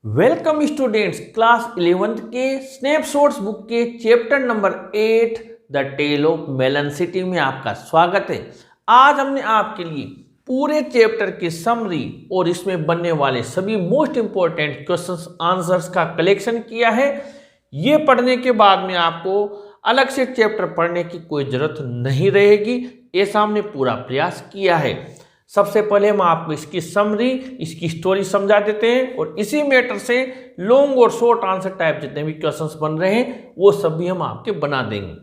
Welcome students, class 11th के snapshots book के chapter number 8 the tale of melon City में आपका स्वागत है। आज हमने आपके लिए पूरे चैप्टर की समरी और इसमें बनने वाले सभी मोस्ट इंपॉर्टेंट क्वेश्चंस आंसर्स का कलेक्शन किया है। ये पढ़ने के बाद में आपको अलग से चैप्टर पढ़ने की कोई जरूरत नहीं रहेगी, ऐसा हमने पूरा प्रयास किया है। सबसे पहले हम आपको इसकी समरी, इसकी स्टोरी समझा देते हैं और इसी मैटर से लॉन्ग और शॉर्ट आंसर टाइप जितने भी क्वेश्चंस बन रहे हैं वो सभी हम आपके बना देंगे।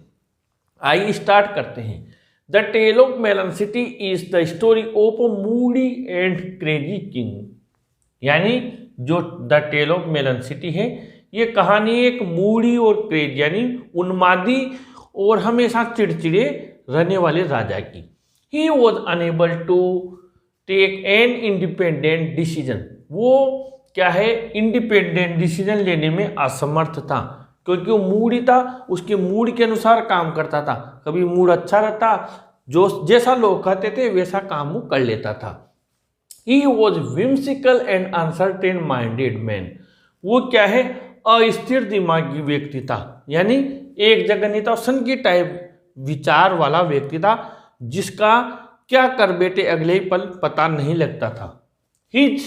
आइए स्टार्ट करते हैं। The tale of melon City is the story of a moody and crazy king. यानी जो the tale of melon City है ये कहानी एक मूडी और क्रेज यानी उन्मादी और हमेशा चिड़चिड़े रहने वाले राजा की। He was unable to take an independent decision. वो क्या है, इंडिपेंडेंट डिसीजन लेने में असमर्थ था क्योंकि वो मूड ही था, उसके मूड के अनुसार काम करता था। कभी मूड अच्छा रहता, जो जैसा लोग कहते थे वैसा काम वो कर लेता था। He was whimsical and uncertain minded man. वो क्या है, अस्थिर दिमागी व्यक्ति था, यानी एक जगह नहीं था, सनकी टाइप विचार वाला व्यक्ति था जिसका क्या कर बेटे अगले ही पल पता नहीं लगता था। His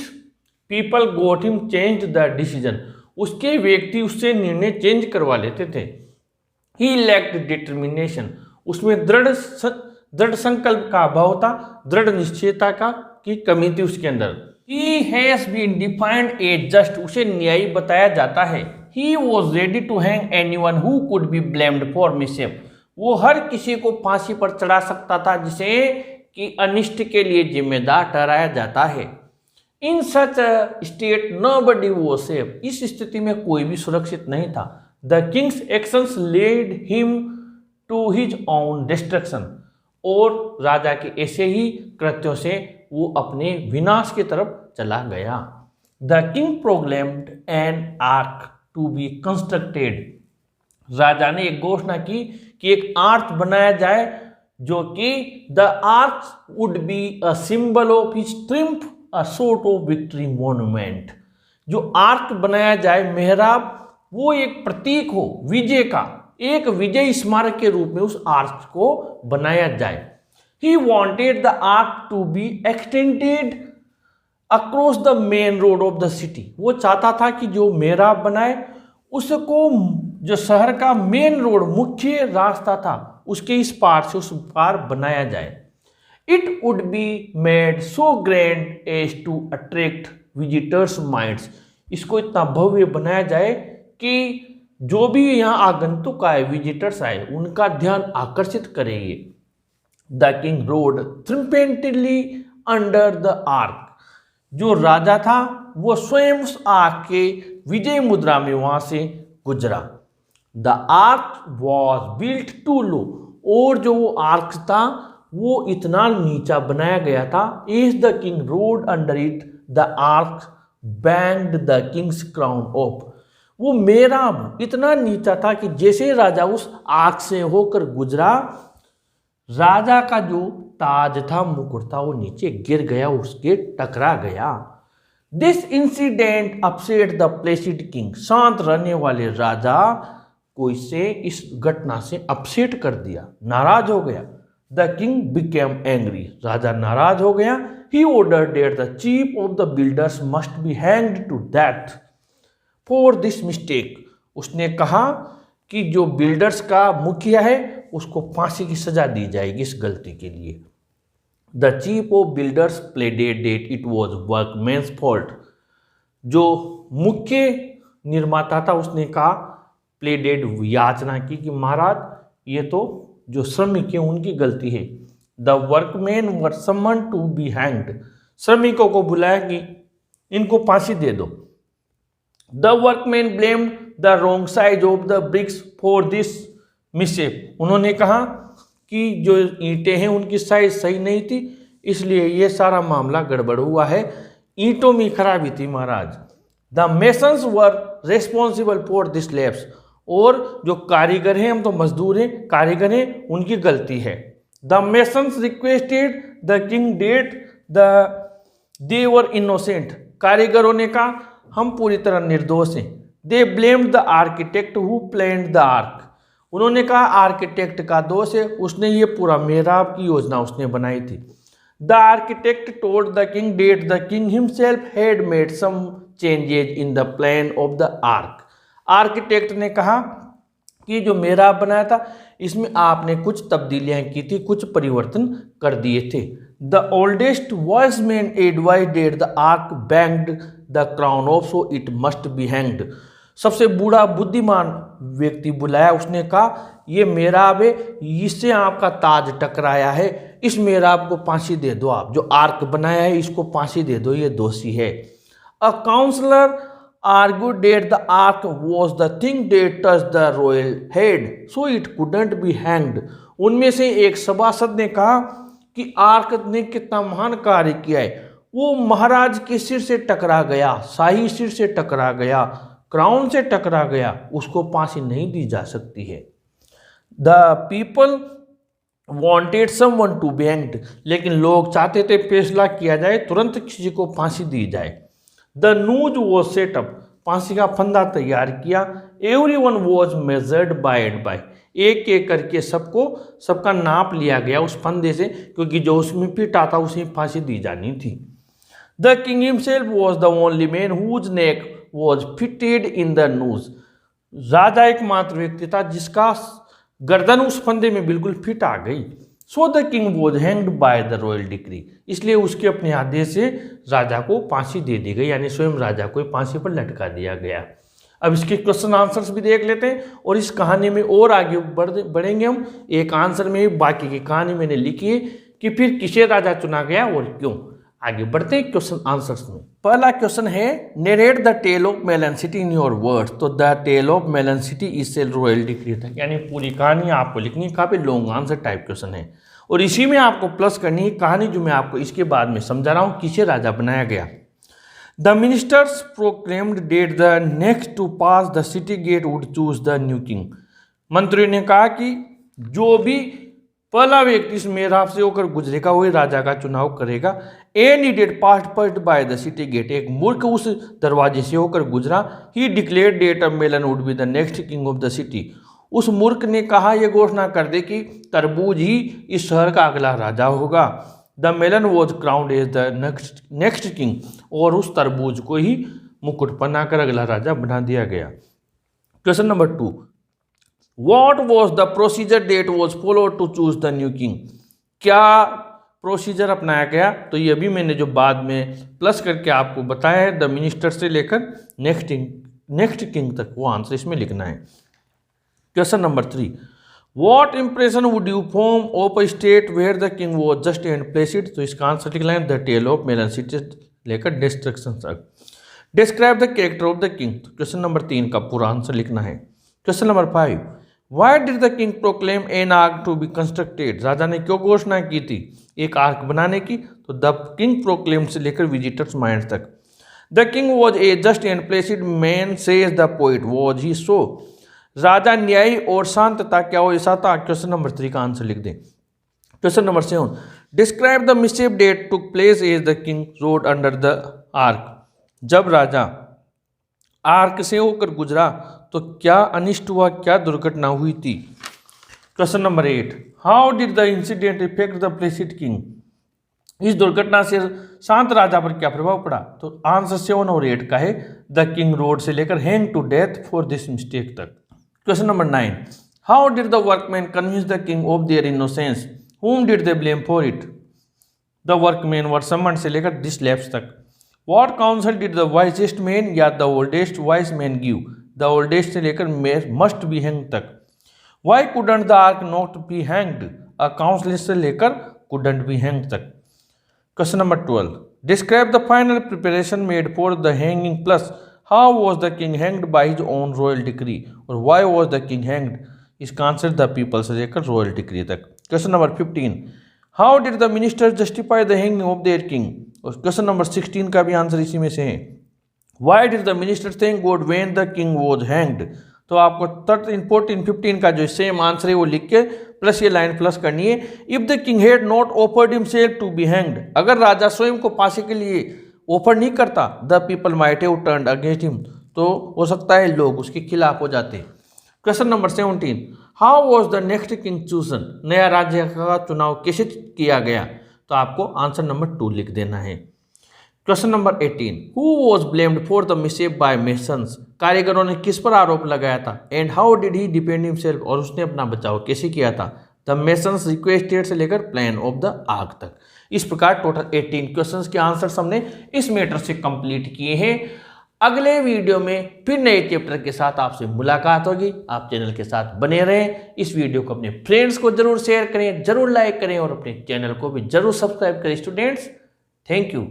people got him change the decision. उसके व्यक्ति उससे निर्णय चेंज करवा लेते थे। He lacked determination. उसमें दृढ़ संकल्प का अभाव था, दृढ़ निश्चयता का की कमी थी उसके अंदर। He has been defined as just. उसे न्यायी बताया जाता है। He was ready to hang anyone who could be blamed for misshape. वो हर किसी को फांसी पर चढ़ा सकता था जिसे कि अनिष्ट के लिए जिम्मेदार ठहराया जाता है। In such state nobody was safe. इस स्थिति में कोई भी सुरक्षित नहीं था। The king's actions led him to his own destruction. और राजा के ऐसे ही कृत्यों से वो अपने विनाश की तरफ चला गया। The king proclaimed an arch to be constructed. राजा ने एक घोषणा की कि एक आर्च बनाया जाए जो कि the arch would be a symbol of his triumph, a sort of victory monument. जो आर्च बनाया जाए, मेहराब, वो एक प्रतीक हो विजय का, एक विजय स्मारक के रूप में उस आर्च को बनाया जाए। He wanted the arch to be extended across the main road of the city. वो चाहता था कि जो मेहराब बनाए उसको जो शहर का मेन रोड, मुख्य रास्ता था, उसके इस पार से उस पार बनाया जाए। It would be made so grand as to attract visitors minds. इसको इतना भव्य बनाया जाए कि जो भी यहाँ आगंतुक आए, विजिटर्स आए, उनका ध्यान आकर्षित करेंगे। The king rode triumphantly under the arch. जो राजा था वो स्वयं उस आर्क के विजय मुद्रा में वहां से गुजरा। The arch was built too low. और जो वो आर्क था वो इतना नीचा बनाया गया था। As the king rode under it the arch banged the king's crown off. वो मेहराब इतना नीचा था कि जैसे राजा उस आर्क से होकर गुजरा, राजा का जो ताज था, मुकुट था, वो नीचे गिर गया, उसके टकरा गया। This incident upset the Placid king. शांत रहने वाले राजा को इसे इस घटना से अपसेट कर दिया, नाराज हो गया। The king became angry. राजा नाराज हो गया। He ordered that the chief of the builders must be hanged to death for this mistake. उसने कहा कि जो बिल्डर्स का मुखिया है उसको फांसी की सजा दी जाएगी इस गलती के लिए। The chief of builders pleaded that it was workman's fault. जो मुख्य निर्माता था उसने कहा, प्लेडेड, याचना की कि महाराज ये तो जो श्रमिक है उनकी गलती है। The workmen were summoned to be hanged. श्रमिकों को बुलाया कि इनको फांसी दे दो। The workmen blamed the wrong size of the bricks for this misshape. उन्होंने कहा कि जो ईंटें हैं उनकी साइज सही नहीं थी, इसलिए ये सारा मामला गड़बड़ हुआ है, ईंटों में खराबी थी महाराज। The masons were responsible for this lapse. और जो कारीगर हैं, हम तो मजदूर हैं, कारीगर हैं, उनकी गलती है। The masons requested the king that they were वर इनोसेंट। कारीगरों ने कहा हम पूरी तरह निर्दोष हैं। They blamed the architect who planned the arch, उन्होंने कहा आर्किटेक्ट का दोष है, उसने ये पूरा मेहराब की योजना उसने बनाई थी। The architect told the king that the king himself had made some changes in the plan of the arch, architect ने कहा कि जो मेहराब बनाया था इसमें आपने कुछ तब्दीलियां की थी, कुछ परिवर्तन कर दिए थे। The oldest wise man advised that the arch banged the crown off so it must be hanged, सबसे बूढ़ा बुद्धिमान व्यक्ति बुलाया, उसने कहा ये मेहराब है, इससे आपका ताज टकराया है, इस मेहराब को फांसी दे दो, आप जो आर्क बनाया है इसको फांसी दे दो, ये दोषी है। A counsellor argued that the ark was the thing that touched the royal head, so it couldn't be hanged. उनमें से एक सभासद ने कहा कि आर्क ने कितना महान कार्य किया है, वो महाराज के सिर से टकरा गया, शाही सिर से टकरा गया, क्राउन से टकरा गया, उसको फांसी नहीं दी जा सकती है। The people wanted someone to be hanged, लेकिन लोग चाहते थे फैसला किया जाए, तुरंत किसी को फांसी दी जाए। द नूज वॉज सेटअप, फांसी का फंदा तैयार किया। Every one was measured by and by, एक एक करके सबका नाप लिया गया उस फंदे से, क्योंकि जो उसमें फिट आता उसे फांसी दी जानी थी। The king himself was the only man whose neck was fitted in the noose, राजा एकमात्र व्यक्ति था जिसका गर्दन उस फंदे में बिल्कुल फिट आ गई। So the king was hanged by the royal decree, इसलिए उसके अपने आदेश से राजा को फांसी दे दी गई, यानी स्वयं राजा को फांसी पर लटका दिया गया। अब इसके क्वेश्चन आंसर्स भी देख लेते हैं और इस कहानी में और आगे बढ़ेंगे हम। एक आंसर में बाकी की कहानी मैंने लिखी है कि फिर किसे राजा चुना गया और क्यों। आगे बढ़ते हैं क्वेश्चन आंसर्स में। पहला क्वेश्चन है narrate the tale of melon City in your words, तो the tale of melon City is a royal decree था, यानी पूरी कहानी आपको लिखनी है, काफी लॉन्ग आंसर टाइप क्वेश्चन है और इसी में आपको प्लस करनी है कहानी जो मैं आपको इसके बाद में समझा रहा हूँ किसे राजा बनाया गया। The ministers proclaimed that the next to pass the city gate would choose the new king, मंत्री ने कहा कि जो भी पहला व्यक्ति इस मेहराब से होकर गुजरेगा वही राजा का चुनाव करेगा। Any that passed by the city gate, एक मूर्ख उस दरवाजे से होकर गुजरा। He declared that a melon would be the next king of the city, उस मूर्ख ने कहा यह घोषणा कर दे कि तरबूज ही इस शहर का अगला राजा होगा। The melon was crowned as the next king, और उस तरबूज को ही मुकुट बनाकर अगला राजा बना दिया गया। Question number 2, What was the procedure that was followed to choose the new king? क्या प्रोसीजर अपनाया गया? तो ये भी मैंने जो बाद में प्लस करके आपको बताया है, द मिनिस्टर से लेकर नेक्स्ट किंग तक, वो आंसर इसमें लिखना है। Question number 3, What impression would you form of a state where the king was just and placid? तो इसका आंसर लिखना है the tale of melon city लेकर डिस्ट्रक्शन तक। Describe the character of the king, तो क्वेश्चन नंबर 3 का पूरा answer लिखना है। Question number 5, Why did the king proclaim an ark to be constructed? राजा ने क्यों घोषणा की थी एक आर्क बनाने की? तो द किंग प्रोक्लेम से लेकर विजिटर्स माइंड तक। The king was a just and placid man says the poet, was he so, राजा न्यायी और शांत था, क्या वो ऐसा था? क्वेश्चन नंबर 3 का आंसर लिख दें। Question number 7, describe the mischief date took place as the king rode under the arc, जब राजा आर्क से होकर गुजरा तो क्या अनिष्ट हुआ, क्या दुर्घटना हुई थी? Question number 8, how did the incident effect the Placid king, इस दुर्घटना से शांत राजा पर क्या प्रभाव पड़ा? तो आंसर 7 और 8 का है द किंग रोड से लेकर hang to death for this mistake तक। Question number 9, how did the workmen convince the king of their innocence, whom did they blame for it? The workmen were summon से लेकर this lapse तक। What council did the wisest man या the oldest wise man give, the oldest से लेकर must be hang तक। Why couldn't the arch not be hanged, a council से लेकर couldn't be hang तक। Question number 12, describe the final preparation made for the hanging plus how was the king hanged by his own royal decree, और why was the king hanged, इसका answer the people से लेकर royal decree तक। Question number 15, how did the minister justify the hanging of their king, और question number 16 का भी answer इसी में से है। Why did the minister thank God when the king was hanged, तो आपको 13, 14, 15 का जो सेम आंसर है वो लिख के प्लस ये लाइन प्लस करनी है। If the king had not offered himself to be hanged, अगर राजा स्वयं को फांसी के लिए ऑफर नहीं करता, the people might have turned against him, तो हो सकता है लोग उसके खिलाफ हो जाते। Question number 17, how was the next king chosen, नया राज्य का चुनाव कैसे किया गया, तो आपको आंसर नंबर 2 लिख देना है। Question number 18, who was blamed for the misshape by masons, कारीगरों ने किस पर आरोप लगाया था, and how did he defend himself, और उसने अपना बचाव कैसे किया था, द मेसन्स रिक्वेस्टेड से लेकर प्लान ऑफ द आर्क तक। इस प्रकार टोटल 18 क्वेश्चंस के आंसर्स हमने इस मैटर से कंप्लीट किए हैं। अगले वीडियो में फिर नए चैप्टर के साथ आपसे मुलाकात होगी। आप चैनल के साथ बने रहें। इस वीडियो को अपने फ्रेंड्स को जरूर शेयर करें, जरूर लाइक करें और अपने चैनल को भी जरूर सब्सक्राइब करें। Students, thank you.